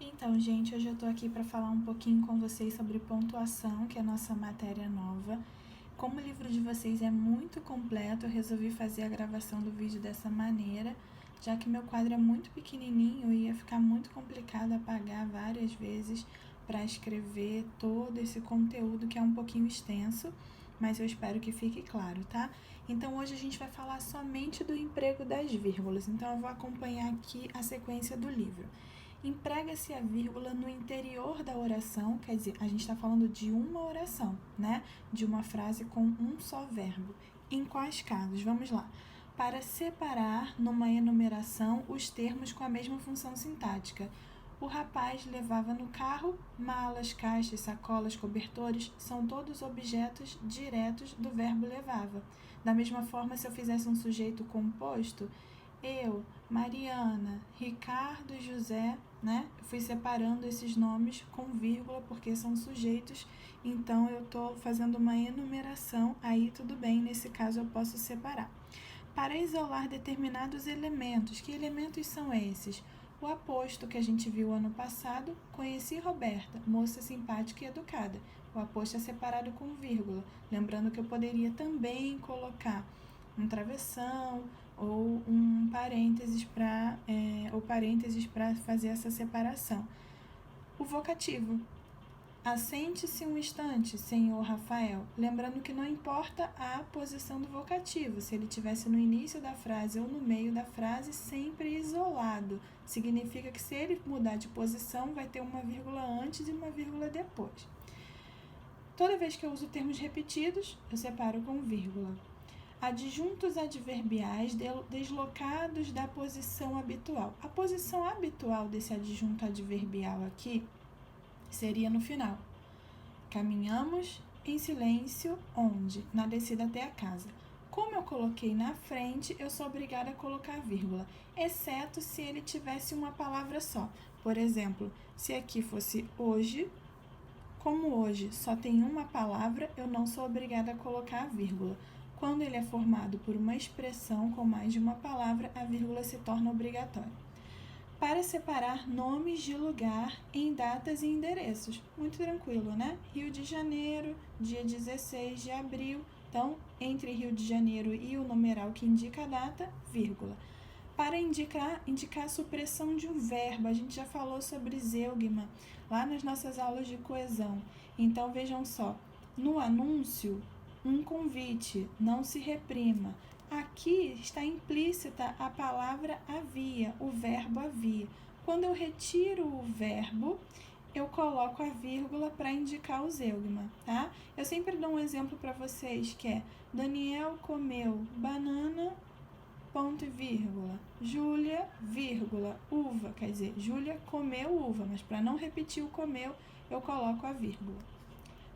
Então, gente, hoje eu tô aqui para falar um pouquinho com vocês sobre pontuação, que é a nossa matéria nova. Como o livro de vocês é muito completo, eu resolvi fazer a gravação do vídeo dessa maneira, já que meu quadro é muito pequenininho e ia ficar muito complicado apagar várias vezes para escrever todo esse conteúdo que é um pouquinho extenso, mas eu espero que fique claro, tá? Então, hoje a gente vai falar somente do emprego das vírgulas, então eu vou acompanhar aqui a sequência do livro. Emprega-se a vírgula no interior da oração, quer dizer, a gente está falando de uma oração, né? De uma frase com um só verbo. Em quais casos? Vamos lá. Para separar numa enumeração os termos com a mesma função sintática. O rapaz levava no carro malas, caixas, sacolas, cobertores, são todos objetos diretos do verbo levava. Da mesma forma, se eu fizesse um sujeito composto, eu, Mariana, Ricardo, José, né? Fui separando esses nomes com vírgula porque são sujeitos, então eu estou fazendo uma enumeração, aí tudo bem, nesse caso eu posso separar. Para isolar determinados elementos, que elementos são esses? O aposto que a gente viu ano passado, conheci Roberta, moça simpática e educada. O aposto é separado com vírgula, lembrando que eu poderia também colocar um travessão ou um parênteses para fazer essa separação. O vocativo. Assente-se um instante, senhor Rafael, lembrando que não importa a posição do vocativo, se ele estivesse no início da frase ou no meio da frase, sempre isolado. Significa que se ele mudar de posição, vai ter uma vírgula antes e uma vírgula depois. Toda vez que eu uso termos repetidos, eu separo com vírgula. Adjuntos adverbiais deslocados da posição habitual. A posição habitual desse adjunto adverbial aqui seria no final. Caminhamos em silêncio onde? Na descida até a casa. Como eu coloquei na frente, eu sou obrigada a colocar vírgula, exceto se ele tivesse uma palavra só. Por exemplo, se aqui fosse hoje, como hoje só tem uma palavra, eu não sou obrigada a colocar a vírgula. Quando ele é formado por uma expressão com mais de uma palavra, a vírgula se torna obrigatória. Para separar nomes de lugar em datas e endereços. Muito tranquilo, né? Rio de Janeiro, dia 16 de abril. Então, entre Rio de Janeiro e o numeral que indica a data, vírgula. Para indicar a supressão de um verbo, a gente já falou sobre zeugma lá nas nossas aulas de coesão. Então, vejam só, no anúncio, um convite, não se reprima. Aqui está implícita a palavra havia, o verbo havia. Quando eu retiro o verbo, eu coloco a vírgula para indicar o zeugma, tá? Eu sempre dou um exemplo para vocês que é Daniel comeu banana, ponto e vírgula. Júlia, vírgula, uva. Quer dizer, Júlia comeu uva, mas para não repetir o comeu, eu coloco a vírgula.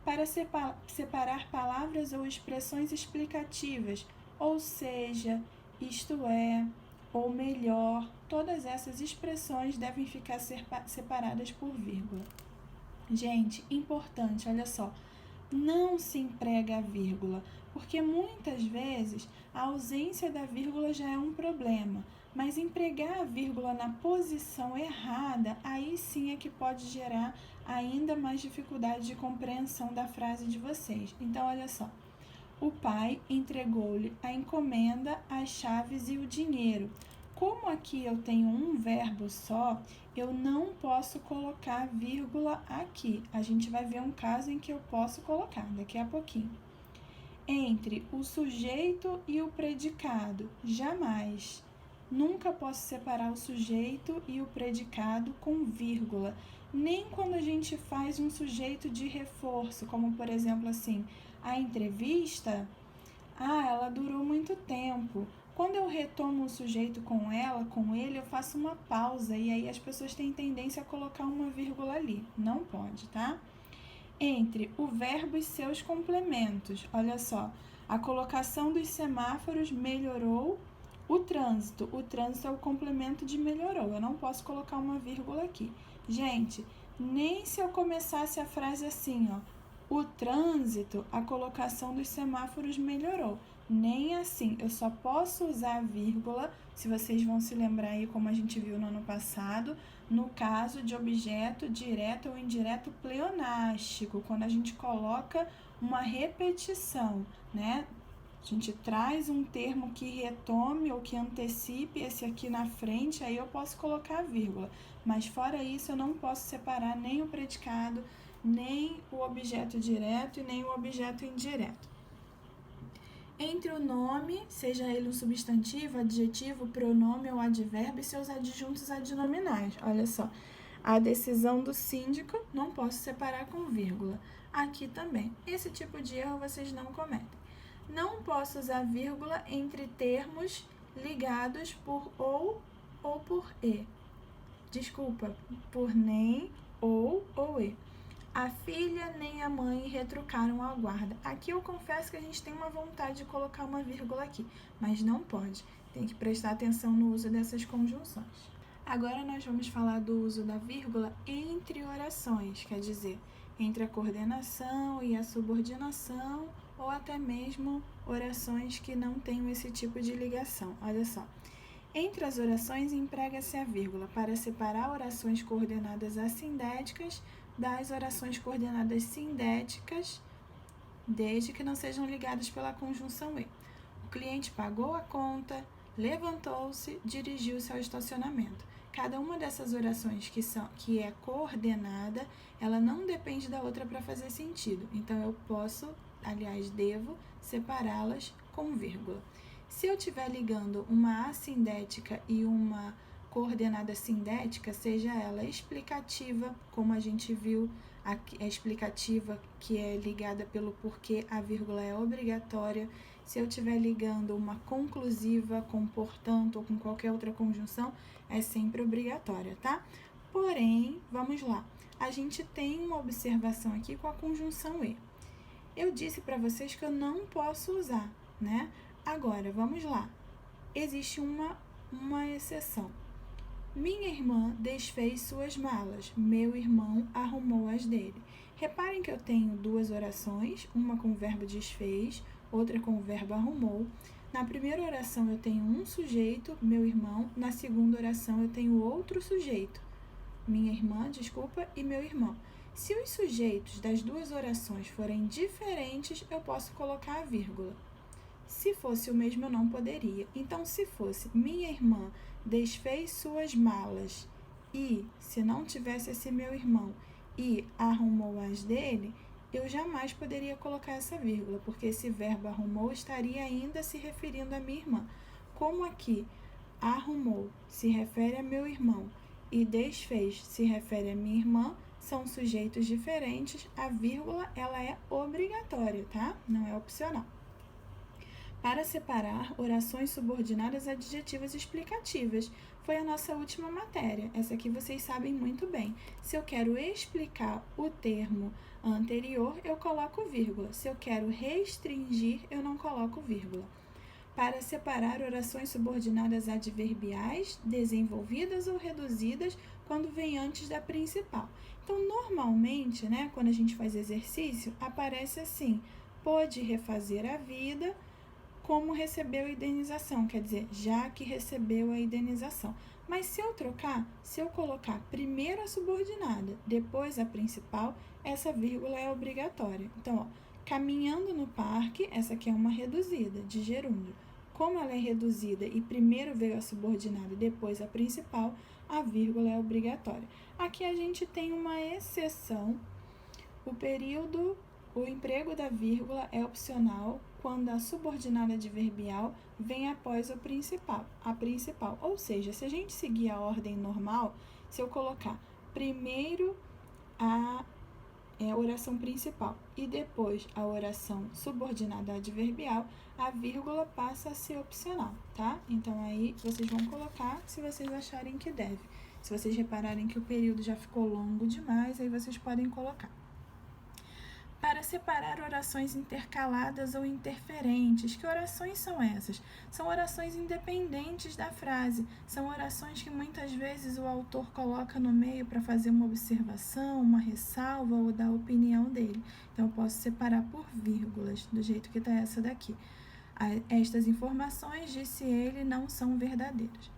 Para separar palavras ou expressões explicativas, ou seja, isto é, ou melhor, todas essas expressões devem ficar separadas por vírgula. Gente, importante, olha só, não se emprega a vírgula, porque muitas vezes a ausência da vírgula já é um problema, mas empregar a vírgula na posição errada, aí sim é que pode gerar ainda mais dificuldade de compreensão da frase de vocês. Então, olha só, o pai entregou-lhe a encomenda, as chaves e o dinheiro. Como aqui eu tenho um verbo só, eu não posso colocar vírgula aqui. A gente vai ver um caso em que eu posso colocar daqui a pouquinho. Entre o sujeito e o predicado, jamais. Nunca posso separar o sujeito e o predicado com vírgula. Nem quando a gente faz um sujeito de reforço, como por exemplo assim, a entrevista, ela durou muito tempo. Quando eu retomo o sujeito com ela, com ele, eu faço uma pausa e aí as pessoas têm tendência a colocar uma vírgula ali. Não pode, tá? Entre o verbo e seus complementos, olha só, a colocação dos semáforos melhorou o trânsito. O trânsito é o complemento de melhorou. Eu não posso colocar uma vírgula aqui. Gente, nem se eu começasse a frase assim, ó, o trânsito, a colocação dos semáforos melhorou. nem assim. Eu só posso usar a vírgula, se vocês vão se lembrar aí, como a gente viu no ano passado, no caso de objeto direto ou indireto pleonástico, quando a gente coloca uma repetição, né? A gente traz um termo que retome ou que antecipe esse aqui na frente, aí eu posso colocar a vírgula. Mas fora isso, eu não posso separar nem o predicado, nem o objeto direto e nem o objeto indireto. Entre o nome, seja ele um substantivo, adjetivo, pronome ou advérbio, e seus adjuntos adnominais. Olha só, a decisão do síndico não posso separar com vírgula. Aqui também. Esse tipo de erro vocês não cometem. Não posso usar vírgula entre termos ligados por ou por e. Desculpa, por nem, ou e. A filha nem a mãe retrucaram a guarda. Aqui eu confesso que a gente tem uma vontade de colocar uma vírgula aqui, mas não pode. Tem que prestar atenção no uso dessas conjunções. Agora nós vamos falar do uso da vírgula entre orações, quer dizer, entre a coordenação e a subordinação, ou até mesmo orações que não tenham esse tipo de ligação. Olha só. Entre as orações, emprega-se a vírgula para separar orações coordenadas assindéticas das orações coordenadas sindéticas, desde que não sejam ligadas pela conjunção e. O cliente pagou a conta, levantou-se, dirigiu-se ao estacionamento. Cada uma dessas orações que é coordenada, ela não depende da outra para fazer sentido. Então, eu posso, aliás, devo separá-las com vírgula. Se eu estiver ligando uma assindética e uma coordenada sindética, seja ela explicativa, como a gente viu, a explicativa que é ligada pelo porquê a vírgula é obrigatória. Se eu estiver ligando uma conclusiva com portanto ou com qualquer outra conjunção, é sempre obrigatória, tá? Porém, vamos lá, a gente tem uma observação aqui com a conjunção e. Eu disse para vocês que eu não posso usar, né? Agora, vamos lá. Existe uma exceção. Minha irmã desfez suas malas. Meu irmão arrumou as dele. Reparem que eu tenho duas orações, uma com o verbo desfez, outra com o verbo arrumou. Na primeira oração eu tenho um sujeito, meu irmão. Na segunda oração eu tenho outro sujeito, minha irmã, e meu irmão. Se os sujeitos das duas orações forem diferentes, eu posso colocar a vírgula. Se fosse o mesmo, eu não poderia. Então, se fosse minha irmã desfez suas malas e, se não tivesse esse meu irmão, e arrumou as dele, eu jamais poderia colocar essa vírgula, porque esse verbo arrumou estaria ainda se referindo à minha irmã. Como aqui arrumou se refere a meu irmão e desfez se refere a minha irmã, são sujeitos diferentes, a vírgula ela é obrigatória, tá? Não é opcional. Para separar orações subordinadas adjetivas explicativas. Foi a nossa última matéria. Essa aqui vocês sabem muito bem. Se eu quero explicar o termo anterior, eu coloco vírgula. Se eu quero restringir, eu não coloco vírgula. Para separar orações subordinadas adverbiais, desenvolvidas ou reduzidas, quando vem antes da principal. Então, normalmente, né, quando a gente faz exercício, aparece assim: pôde refazer a vida, como recebeu a indenização, quer dizer, já que recebeu a indenização. Mas se eu trocar, se eu colocar primeiro a subordinada, depois a principal, essa vírgula é obrigatória. Então, ó, caminhando no parque, essa aqui é uma reduzida, de gerúndio. Como ela é reduzida e primeiro veio a subordinada e depois a principal, a vírgula é obrigatória. Aqui a gente tem uma exceção. O emprego da vírgula é opcional quando a subordinada adverbial vem após a principal. Ou seja, se a gente seguir a ordem normal, se eu colocar primeiro a oração principal e depois a oração subordinada adverbial, a vírgula passa a ser opcional, tá? Então, aí vocês vão colocar se vocês acharem que deve. Se vocês repararem que o período já ficou longo demais, aí vocês podem colocar. Para separar orações intercaladas ou interferentes. Que orações são essas? São orações independentes da frase. São orações que muitas vezes o autor coloca no meio para fazer uma observação, uma ressalva ou dar a opinião dele. Então, eu posso separar por vírgulas, do jeito que está essa daqui. Estas informações, disse ele, não são verdadeiras.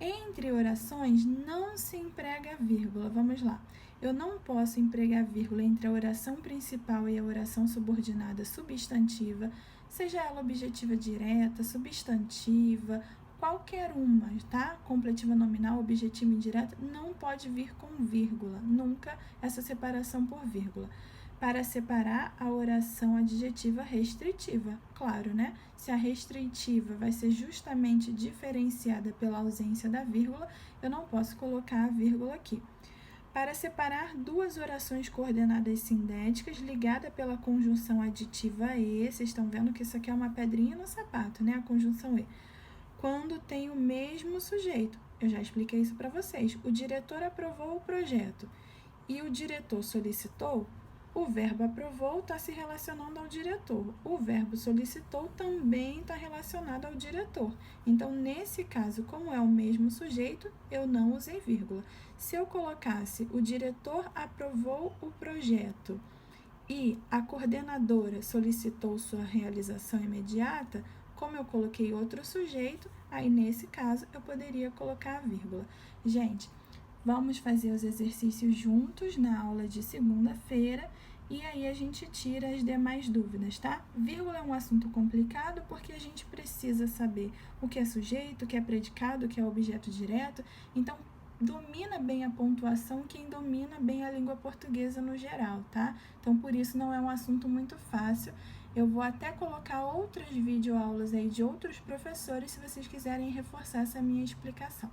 Entre orações não se emprega vírgula. Vamos lá. Eu não posso empregar vírgula entre a oração principal e a oração subordinada substantiva, seja ela objetiva direta, substantiva, qualquer uma, tá? Completiva nominal, objetiva indireta, não pode vir com vírgula, nunca essa separação por vírgula. Para separar a oração adjetiva restritiva, claro, né? Se a restritiva vai ser justamente diferenciada pela ausência da vírgula, eu não posso colocar a vírgula aqui. Para separar duas orações coordenadas sindéticas ligadas pela conjunção aditiva E, vocês estão vendo que isso aqui é uma pedrinha no sapato, né? A conjunção E. Quando tem o mesmo sujeito, eu já expliquei isso para vocês. O diretor aprovou o projeto e o diretor solicitou, o verbo aprovou está se relacionando ao diretor. O verbo solicitou também está relacionado ao diretor. Então, nesse caso, como é o mesmo sujeito, eu não usei vírgula. Se eu colocasse o diretor aprovou o projeto e a coordenadora solicitou sua realização imediata, como eu coloquei outro sujeito, aí nesse caso eu poderia colocar a vírgula. Gente, vamos fazer os exercícios juntos na aula de segunda-feira e aí a gente tira as demais dúvidas, tá? Vírgula é um assunto complicado porque a gente precisa saber o que é sujeito, o que é predicado, o que é objeto direto. Então, domina bem a pontuação quem domina bem a língua portuguesa no geral, tá? Então, por isso não é um assunto muito fácil. Eu vou até colocar outras videoaulas aí de outros professores se vocês quiserem reforçar essa minha explicação.